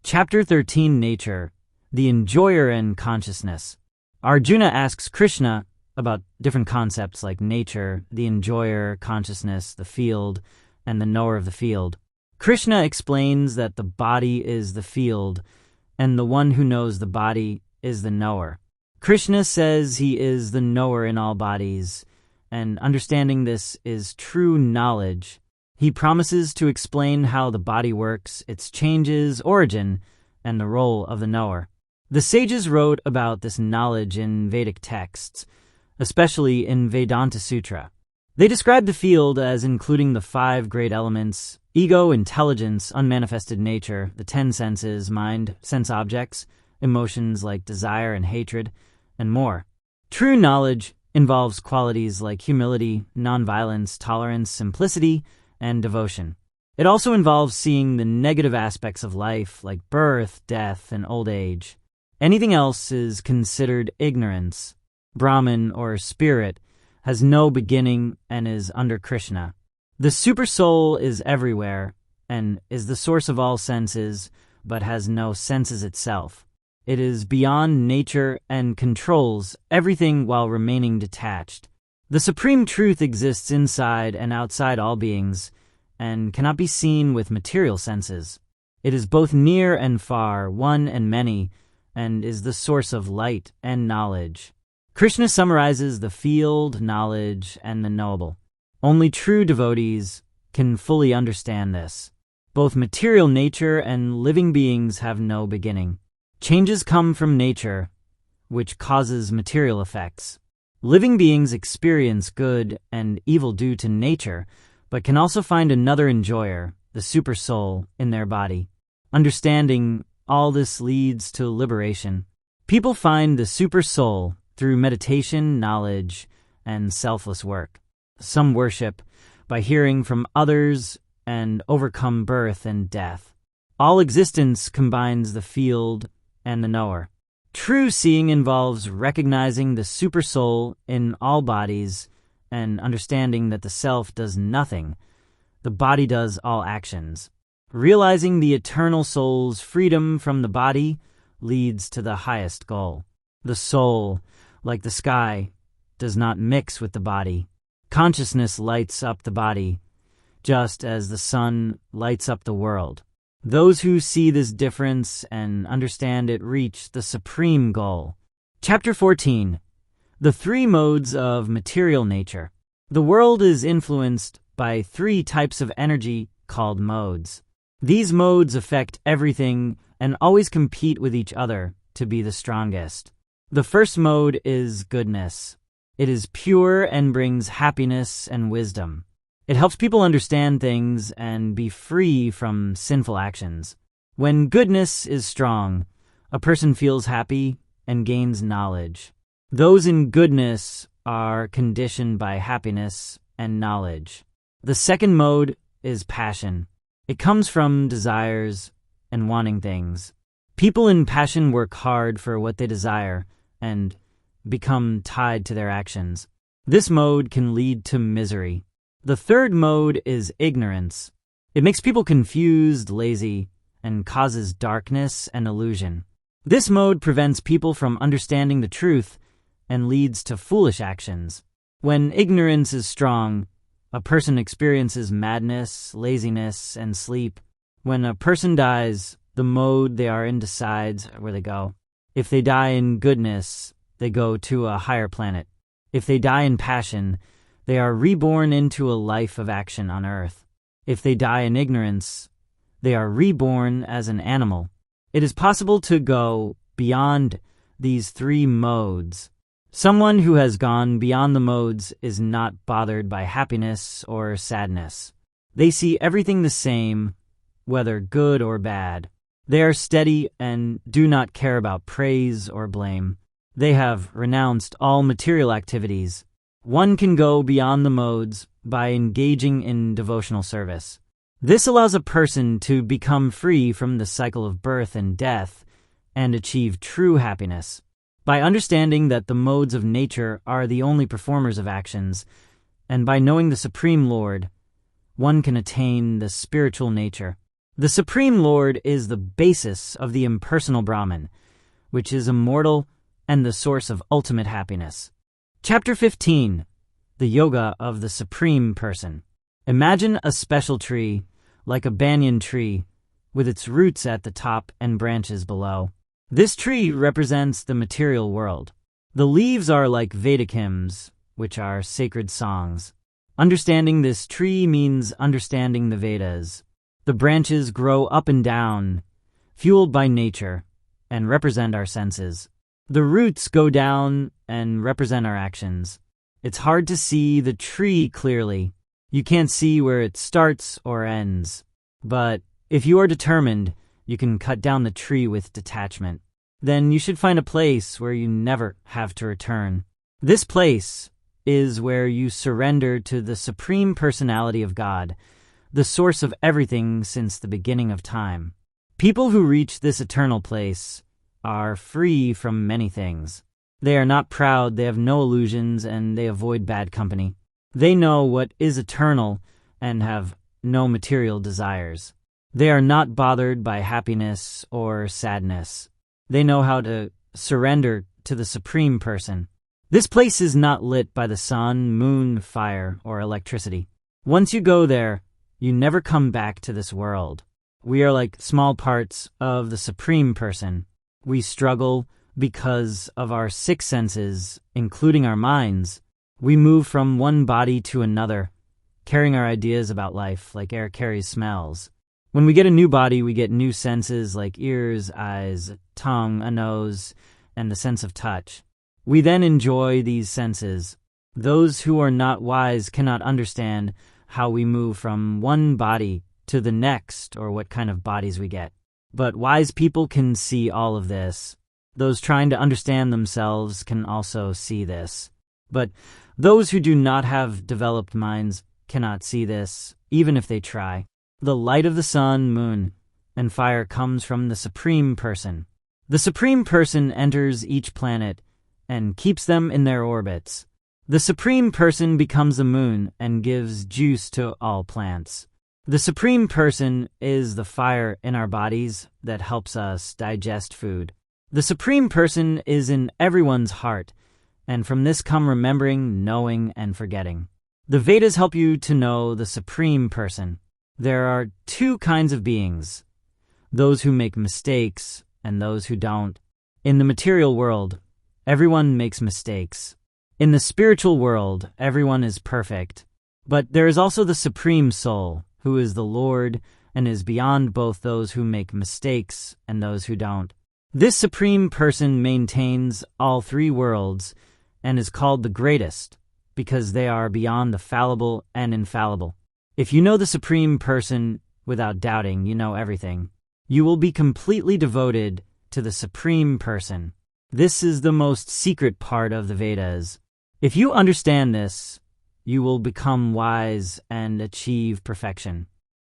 Chapter 13, Nature, the Enjoyer and Consciousness. Arjuna asks Krishna about different concepts like nature, the enjoyer, consciousness, the field, and the knower of the field. Krishna explains that the body is the field, and the one who knows the body is the knower. Krishna says he is the knower in all bodies, and understanding this is true knowledge. He promises to explain how the body works, its changes, origin, and the role of the knower. The sages wrote about this knowledge in Vedic texts, especially in Vedanta Sutra. They describe the field as including the 5 great elements: ego, intelligence, unmanifested nature, the 10 senses, mind, sense objects, emotions like desire and hatred, and more. True knowledge involves qualities like humility, nonviolence, tolerance, simplicity, and devotion. It also involves seeing the negative aspects of life like birth, death, and old age. Anything else is considered ignorance. Brahman, or spirit, has no beginning and is under Krishna. The supersoul is everywhere and is the source of all senses, but has no senses itself. It is beyond nature and controls everything while remaining detached. The supreme truth exists inside and outside all beings and cannot be seen with material senses. It is both near and far, one and many, and is the source of light and knowledge. Krishna summarizes the field, knowledge, and the knowable. Only true devotees can fully understand this. Both material nature and living beings have no beginning. Changes come from nature, which causes material effects. Living beings experience good and evil due to nature, but can also find another enjoyer, the supersoul, in their body. Understanding all this leads to liberation. People find the supersoul through meditation, knowledge, and selfless work. Some worship by hearing from others and overcome birth and death. All existence combines the field and the knower. True seeing involves recognizing the supersoul in all bodies and understanding that the self does nothing. The body does all actions. Realizing the eternal soul's freedom from the body leads to the highest goal. The soul, like the sky, does not mix with the body. Consciousness lights up the body, just as the sun lights up the world. Those who see this difference and understand it reach the supreme goal. Chapter 14. The 3 modes of material nature. The world is influenced by 3 types of energy called modes. These modes affect everything and always compete with each other to be the strongest. The first mode is goodness. It is pure and brings happiness and wisdom. It helps people understand things and be free from sinful actions. When goodness is strong, a person feels happy and gains knowledge. Those in goodness are conditioned by happiness and knowledge. The second mode is passion. It comes from desires and wanting things. People in passion work hard for what they desire and become tied to their actions. This mode can lead to misery. The third mode is ignorance. It makes people confused, lazy, and causes darkness and illusion. This mode prevents people from understanding the truth and leads to foolish actions. When ignorance is strong, a person experiences madness, laziness, and sleep. When a person dies, the mode they are in decides where they go. If they die in goodness, they go to a higher planet. If they die in passion, they are reborn into a life of action on earth. If they die in ignorance, they are reborn as an animal. It is possible to go beyond these 3 modes. Someone who has gone beyond the modes is not bothered by happiness or sadness. They see everything the same, whether good or bad. They are steady and do not care about praise or blame. They have renounced all material activities. One can go beyond the modes by engaging in devotional service. This allows a person to become free from the cycle of birth and death and achieve true happiness. By understanding that the modes of nature are the only performers of actions, and by knowing the Supreme Lord, one can attain the spiritual nature. The Supreme Lord is the basis of the impersonal Brahman, which is immortal and the source of ultimate happiness. Chapter 15. The Yoga of the Supreme Person. Imagine a special tree, like a banyan tree, with its roots at the top and branches below. This tree represents the material world. The leaves are like Vedic hymns, which are sacred songs. Understanding this tree means understanding the Vedas. The branches grow up and down, fueled by nature, and represent our senses. The roots go down and represent our actions. It's hard to see the tree clearly. You can't see where it starts or ends. But if you are determined, you can cut down the tree with detachment. Then you should find a place where you never have to return. This place is where you surrender to the Supreme Personality of God, the source of everything since the beginning of time. People who reach this eternal place are free from many things. They are not proud, they have no illusions, and they avoid bad company. They know what is eternal and have no material desires. They are not bothered by happiness or sadness. They know how to surrender to the Supreme Person. This place is not lit by the sun, moon, fire, or electricity. Once you go there, you never come back to this world. We are like small parts of the Supreme Person. We struggle because of our six senses, including our minds. We move from one body to another, carrying our ideas about life like air carries smells. When we get a new body, we get new senses like ears, eyes, tongue, a nose, and the sense of touch. We then enjoy these senses. Those who are not wise cannot understand how we move from one body to the next or what kind of bodies we get. But wise people can see all of this. Those trying to understand themselves can also see this. But those who do not have developed minds cannot see this, even if they try. The light of the sun, moon, and fire comes from the Supreme Person. The Supreme Person enters each planet and keeps them in their orbits. The Supreme Person becomes the moon and gives juice to all plants. The Supreme Person is the fire in our bodies that helps us digest food. The Supreme Person is in everyone's heart, and from this come remembering, knowing, and forgetting. The Vedas help you to know the Supreme Person. There are two kinds of beings, those who make mistakes and those who don't. In the material world, everyone makes mistakes. In the spiritual world, everyone is perfect. But there is also the Supreme Soul, who is the Lord and is beyond both those who make mistakes and those who don't. This Supreme Person maintains all three worlds and is called the greatest because they are beyond the fallible and infallible. If you know the Supreme Person without doubting, you know everything. You will be completely devoted to the Supreme Person. This is the most secret part of the Vedas. If you understand this, you will become wise and achieve perfection.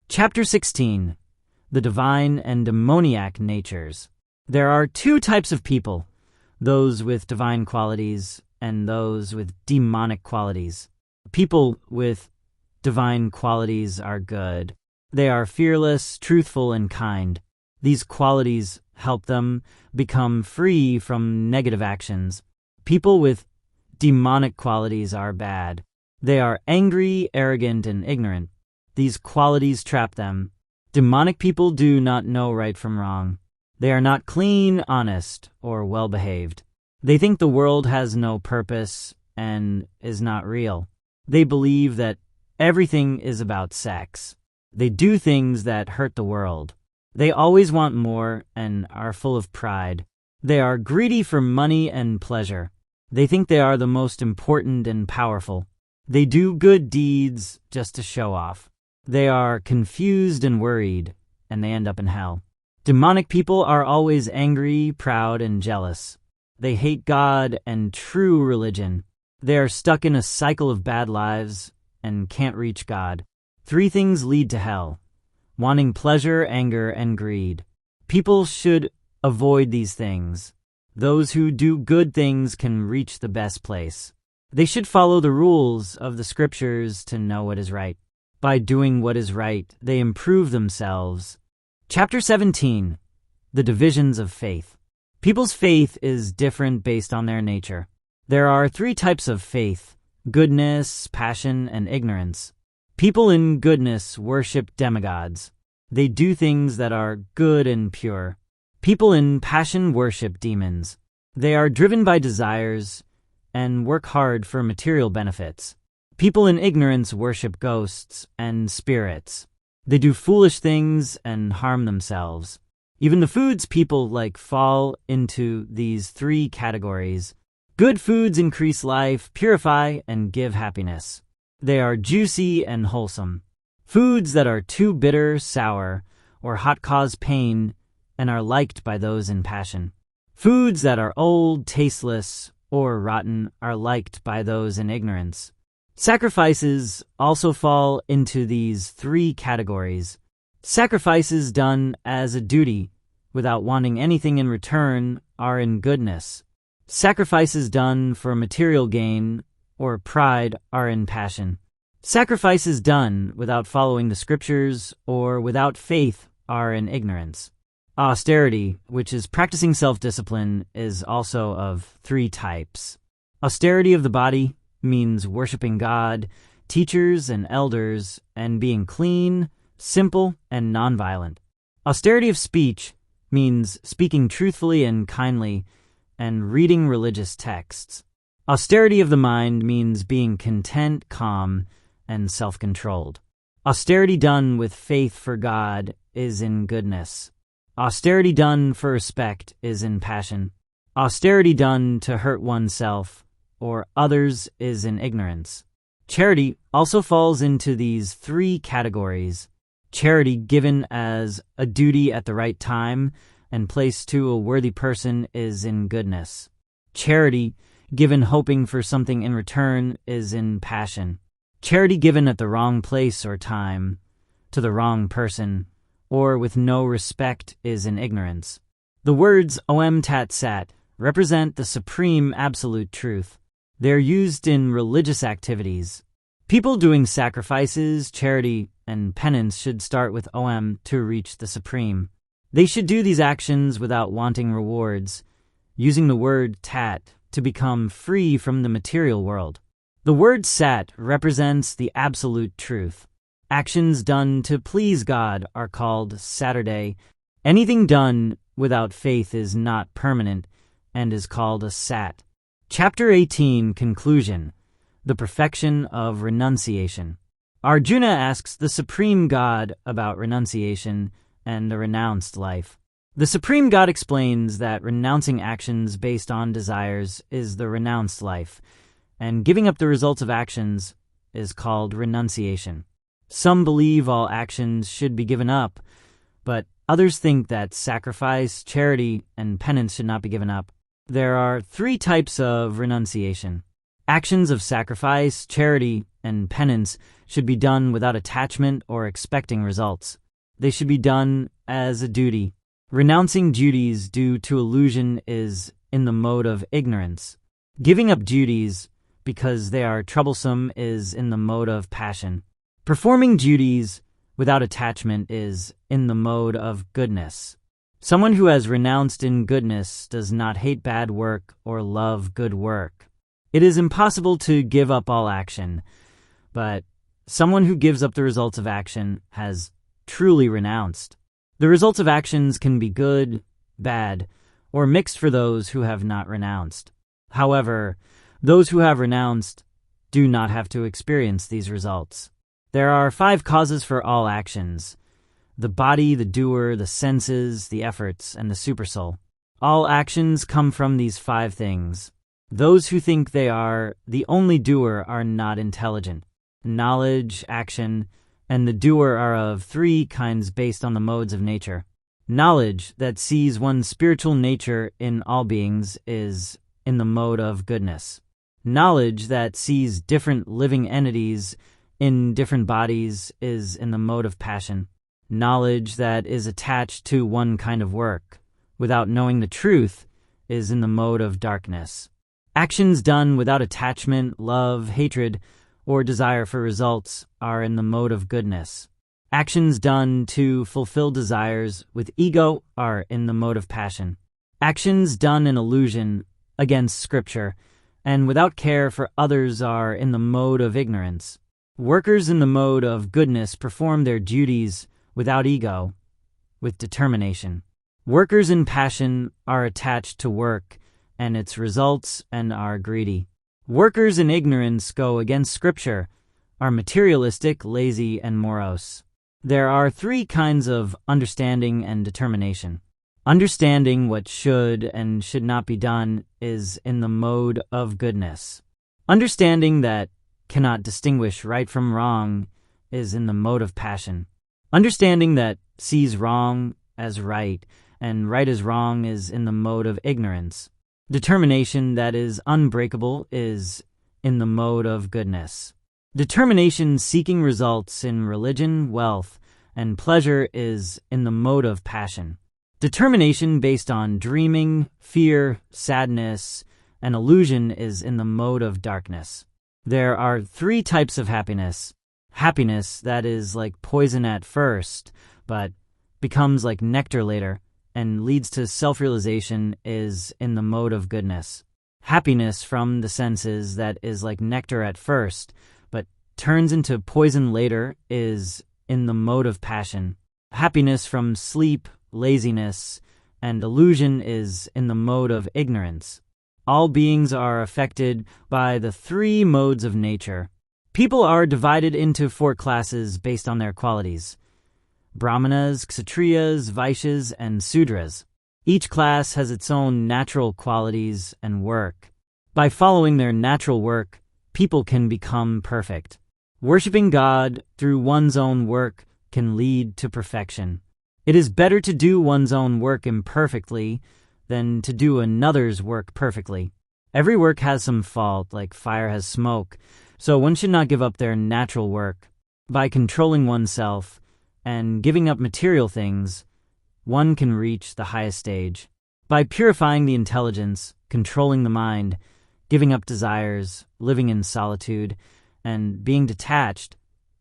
Chapter 16. The Divine and Demoniac Natures. There are two types of people, those with divine qualities and those with demonic qualities. People with divine qualities are good. They are fearless, truthful, and kind. These qualities help them become free from negative actions. People with demonic qualities are bad. They are angry, arrogant, and ignorant. These qualities trap them. Demonic people do not know right from wrong. They are not clean, honest, or well-behaved. They think the world has no purpose and is not real. They believe that everything is about sex. They do things that hurt the world. They always want more and are full of pride. They are greedy for money and pleasure. They think they are the most important and powerful. They do good deeds just to show off. They are confused and worried, and they end up in hell. Demonic people are always angry, proud, and jealous. They hate God and true religion. They are stuck in a cycle of bad lives and can't reach God. 3 things lead to hell: wanting pleasure, anger, and greed. People should avoid these things. Those who do good things can reach the best place. They should follow the rules of the scriptures to know what is right. By doing what is right, they improve themselves. Chapter 17. The Divisions of Faith. People's faith is different based on their nature. There are 3 types of faith: goodness, passion, and ignorance. People in goodness worship demigods. They do things that are good and pure. People in passion worship demons. They are driven by desires and work hard for material benefits. People in ignorance worship ghosts and spirits. They do foolish things and harm themselves. Even the foods people like fall into these 3 categories. Good foods increase life, purify, and give happiness. They are juicy and wholesome. Foods that are too bitter, sour, or hot cause pain and are liked by those in passion. Foods that are old, tasteless, or rotten are liked by those in ignorance. Sacrifices also fall into these 3 categories. Sacrifices done as a duty without wanting anything in return are in goodness. Sacrifices done for material gain or pride are in passion. Sacrifices done without following the scriptures or without faith are in ignorance. Austerity, which is practicing self-discipline, is also of 3 types. Austerity of the body means worshiping God, teachers, and elders, and being clean, simple, and nonviolent. Austerity of speech means speaking truthfully and kindly and reading religious texts. Austerity of the mind means being content, calm, and self-controlled. Austerity done with faith for God is in goodness. Austerity done for respect is in passion. Austerity done to hurt oneself or others is in ignorance. Charity also falls into these 3 categories. Charity given as a duty at the right time and place to a worthy person is in goodness. Charity given hoping for something in return is in passion. Charity given at the wrong place or time, to the wrong person, or with no respect is in ignorance. The words Om Tat Sat represent the supreme absolute truth. They are used in religious activities. People doing sacrifices, charity, and penance should start with Om to reach the supreme. They should do these actions without wanting rewards, using the word Tat to become free from the material world. The word Sat represents the absolute truth. Actions done to please God are called Saturday. Anything done without faith is not permanent and is called a Sat. Chapter 18, Conclusion. The Perfection of Renunciation. Arjuna asks the Supreme God about renunciation and the renounced life. The Supreme God explains that renouncing actions based on desires is the renounced life, and giving up the results of actions is called renunciation. Some believe all actions should be given up, but others think that sacrifice, charity, and penance should not be given up. There are 3 types of renunciation. Actions of sacrifice, charity, and penance should be done without attachment or expecting results. They should be done as a duty. Renouncing duties due to illusion is in the mode of ignorance. Giving up duties because they are troublesome is in the mode of passion. Performing duties without attachment is in the mode of goodness. Someone who has renounced in goodness does not hate bad work or love good work. It is impossible to give up all action, but someone who gives up the results of action has truly renounced. The results of actions can be good, bad, or mixed for those who have not renounced. However, those who have renounced do not have to experience these results. There are 5 causes for all actions: the body, the doer, the senses, the efforts, and the supersoul. All actions come from these 5 things. Those who think they are the only doer are not intelligent. Knowledge, action, and the doer are of 3 kinds based on the modes of nature. Knowledge that sees one's spiritual nature in all beings is in the mode of goodness. Knowledge that sees different living entities in different bodies is in the mode of passion. Knowledge that is attached to one kind of work without knowing the truth is in the mode of darkness. Actions done without attachment, love, hatred, or desire for results are in the mode of goodness. Actions done to fulfill desires with ego are in the mode of passion. Actions done in illusion against Scripture and without care for others are in the mode of ignorance. Workers in the mode of goodness perform their duties without ego, with determination. Workers in passion are attached to work and its results and are greedy. Workers in ignorance go against Scripture, are materialistic, lazy, and morose. There are three kinds of understanding and determination. Understanding what should and should not be done is in the mode of goodness. Understanding that cannot distinguish right from wrong is in the mode of passion. Understanding that sees wrong as right and right as wrong is in the mode of ignorance. Determination that is unbreakable is in the mode of goodness. Determination seeking results in religion, wealth, and pleasure is in the mode of passion. Determination based on dreaming, fear, sadness, and illusion is in the mode of darkness. There are three types of happiness. Happiness that is like poison at first, but becomes like nectar later and leads to self-realization is in the mode of goodness. Happiness from the senses that is like nectar at first, but turns into poison later is in the mode of passion. Happiness from sleep, laziness, and illusion is in the mode of ignorance. All beings are affected by the three modes of nature. People are divided into four classes based on their qualities: Brahmanas, Kshatriyas, Vaishyas, and Sudras. Each class has its own natural qualities and work. By following their natural work, people can become perfect. Worshipping God through one's own work can lead to perfection. It is better to do one's own work imperfectly than to do another's work perfectly. Every work has some fault, like fire has smoke, so one should not give up their natural work. By controlling oneself and giving up material things, one can reach the highest stage. By purifying the intelligence, controlling the mind, giving up desires, living in solitude, and being detached,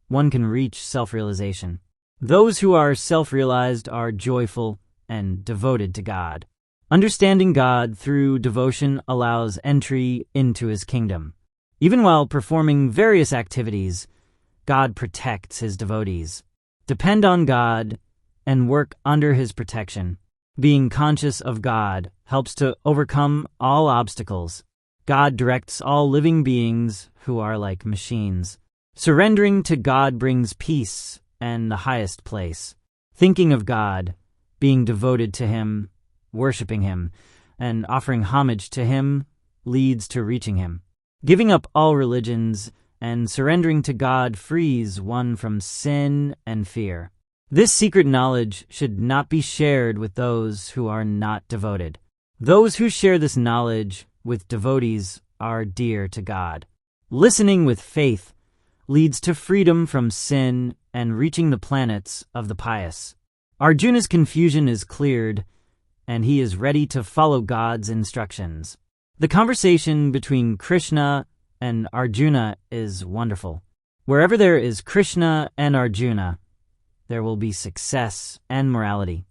one can reach self-realization. Those who are self-realized are joyful and devoted to God. Understanding God through devotion allows entry into His kingdom. Even while performing various activities, God protects His devotees. Depend on God and work under His protection. Being conscious of God helps to overcome all obstacles. God directs all living beings who are like machines. Surrendering to God brings peace and the highest place. Thinking of God, being devoted to Him, worshiping Him, and offering homage to Him leads to reaching Him. Giving up all religions and surrendering to God frees one from sin and fear. This secret knowledge should not be shared with those who are not devoted. Those who share this knowledge with devotees are dear to God. Listening with faith leads to freedom from sin and reaching the planets of the pious. Arjuna's confusion is cleared, and he is ready to follow God's instructions. The conversation between Krishna and Arjuna is wonderful. Wherever there is Krishna and Arjuna, there will be success and morality.